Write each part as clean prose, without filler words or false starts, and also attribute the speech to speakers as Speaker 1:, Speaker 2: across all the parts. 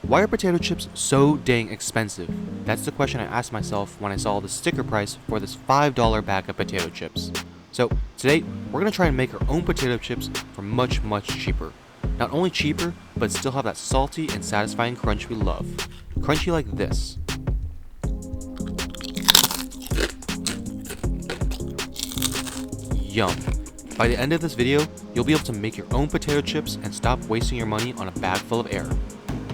Speaker 1: Why are potato chips so dang expensive? That's the question I asked myself when I saw the sticker price for this $5 bag of potato chips. So today, we're going to try and make our own potato chips for much cheaper. Not only cheaper, but still have that salty and satisfying crunch we love. Crunchy like this. Yum. By the end of this video, you'll be able to make your own potato chips and stop wasting your money on a bag full of air.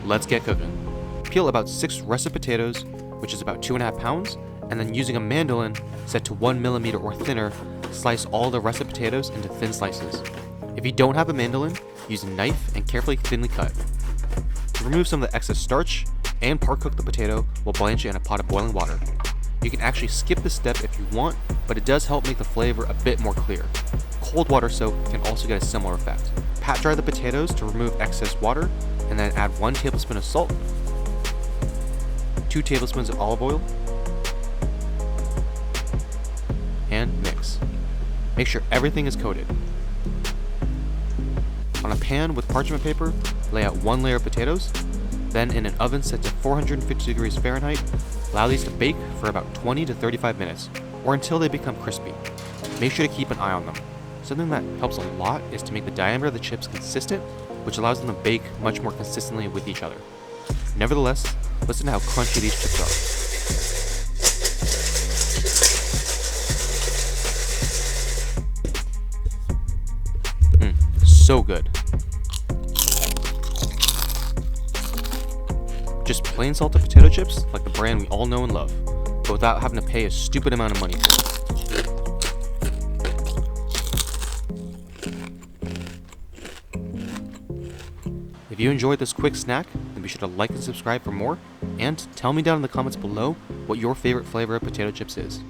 Speaker 1: Let's get cooking. Peel about 6 russet potatoes, which is about 2.5 pounds, and then using a mandolin set to 1 millimeter or thinner, slice all the russet potatoes into thin slices. If you don't have a mandolin, use a knife and carefully thinly cut. Remove some of the excess starch and part cook the potato while blanch it in a pot of boiling water. You can actually skip this step if you want, but it does help make the flavor a bit more clear. Cold water soak can also get a similar effect. Pat dry the potatoes to remove excess water, and then add 1 tablespoon of salt, 2 tablespoons of olive oil, and mix. Make sure everything is coated. On a pan with parchment paper, lay out 1 layer of potatoes, then in an oven set to 450 degrees Fahrenheit, allow these to bake for about 20 to 35 minutes, or until they become crispy. Make sure to keep an eye on them. Something that helps a lot is to make the diameter of the chips consistent, which allows them to bake much more consistently with each other. Nevertheless, listen to how crunchy these chips are. So good. Just plain salted potato chips like the brand we all know and love, but without having to pay a stupid amount of money for it. If you enjoyed this quick snack, then be sure to like and subscribe for more, and tell me down in the comments below what your favorite flavor of potato chips is.